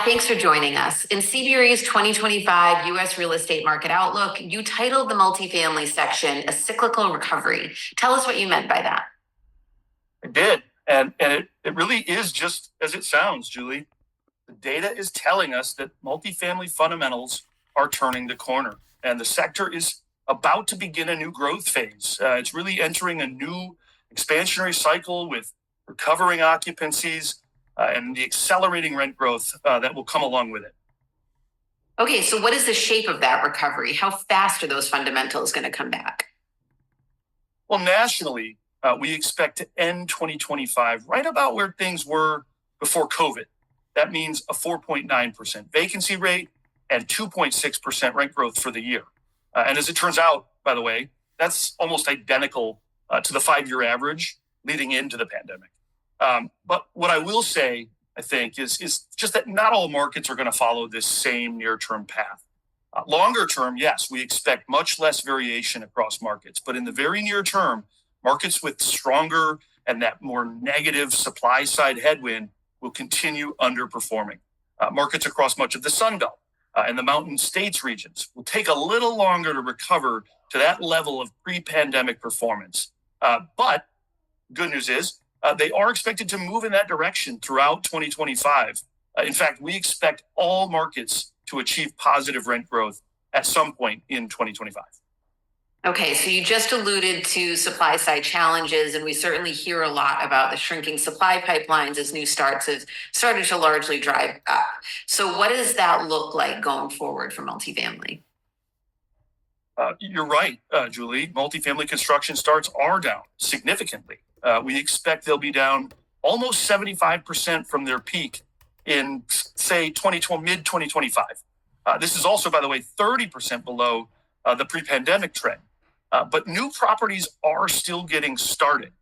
Matt, thanks for joining us. In CBRE's 2025 U.S. Real Estate Market Outlook, you titled the multifamily section A Cyclical Recovery. Tell us what you meant by that. I did. And it really is just as it sounds, Julie. The data is telling us that multifamily fundamentals are turning the corner, and the sector is about to begin a new growth phase. It's really entering a new expansionary cycle with recovering occupancies and the accelerating rent growth that will come along with it. Okay, so what is the shape of that recovery? How fast are those fundamentals going to come back? Well, nationally, we expect to end 2025 right about where things were before COVID. That means a 4.9% vacancy rate and 2.6% rent growth for the year. And as it turns out, by the way, that's almost identical to the 5-year average leading into the pandemic. But what I will say, I think, is just that not all markets are going to follow this same near-term path. Longer term, yes, we expect much less variation across markets. But in the very near term, markets with stronger and that more negative supply side headwind will continue underperforming. Markets across much of the Sun Belt and the Mountain States regions will take a little longer to recover to that level of pre-pandemic performance. But good news is they are expected to move in that direction throughout 2025. In fact, we expect all markets to achieve positive rent growth at some point in 2025. Okay, so you just alluded to supply side challenges, and we certainly hear a lot about the shrinking supply pipelines as new starts have started to largely dry up. So what does that look like going forward for multifamily? You're right, Julie. Multifamily construction starts are down significantly. We expect they'll be down almost 75% from their peak in, say, mid-2025. This is also, by the way, 30% below the pre-pandemic trend. But new properties are still getting started.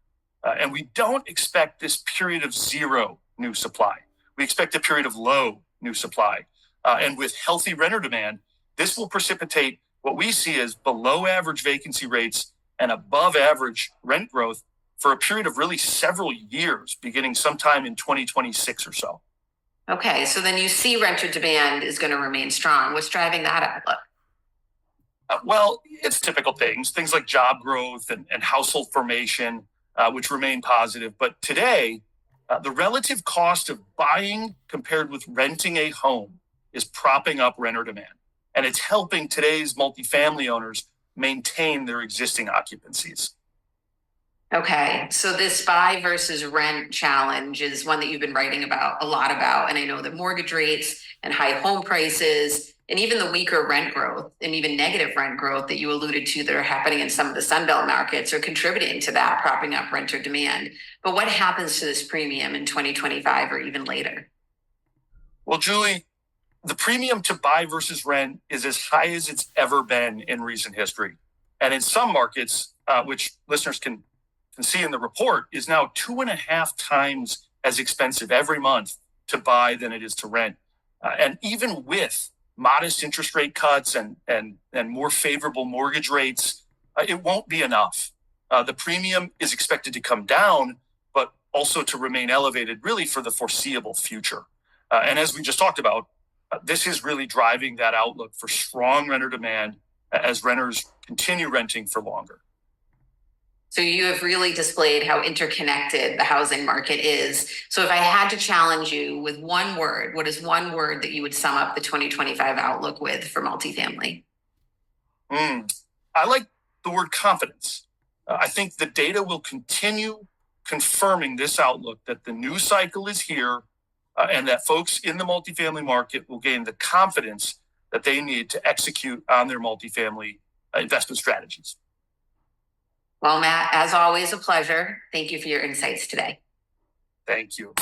And we don't expect this period of zero new supply. We expect a period of low new supply. And with healthy renter demand, this will precipitate what we see as below average vacancy rates and above average rent growth for a period of really several years, beginning sometime in 2026 or so. Okay, so then you see renter demand is going to remain strong. What's driving that outlook? Well, it's typical things like job growth and household formation, which remain positive. But today, the relative cost of buying compared with renting a home is propping up renter demand. And it's helping today's multifamily owners maintain their existing occupancies. Okay, so this buy versus rent challenge is one that you've been writing about a lot about. And I know that mortgage rates and high home prices and even the weaker rent growth and even negative rent growth that you alluded to that are happening in some of the Sun Belt markets are contributing to that, propping up renter demand. But what happens to this premium in 2025 or even later? Well, Julie, the premium to buy versus rent is as high as it's ever been in recent history. And in some markets, which listeners can see in the report, is now 2.5 times as expensive every month to buy than it is to rent. And even with modest interest rate cuts and more favorable mortgage rates, it won't be enough. The premium is expected to come down, but also to remain elevated really for the foreseeable future. And as we just talked about, this is really driving that outlook for strong renter demand as renters continue renting for longer. So you have really displayed how interconnected the housing market is. So if I had to challenge you with one word, what is one word that you would sum up the 2025 outlook with for multifamily? I like the word confidence. I think the data will continue confirming this outlook that the new cycle is here and that folks in the multifamily market will gain the confidence that they need to execute on their multifamily investment strategies. Well, Matt, as always, a pleasure. Thank you for your insights today. Thank you.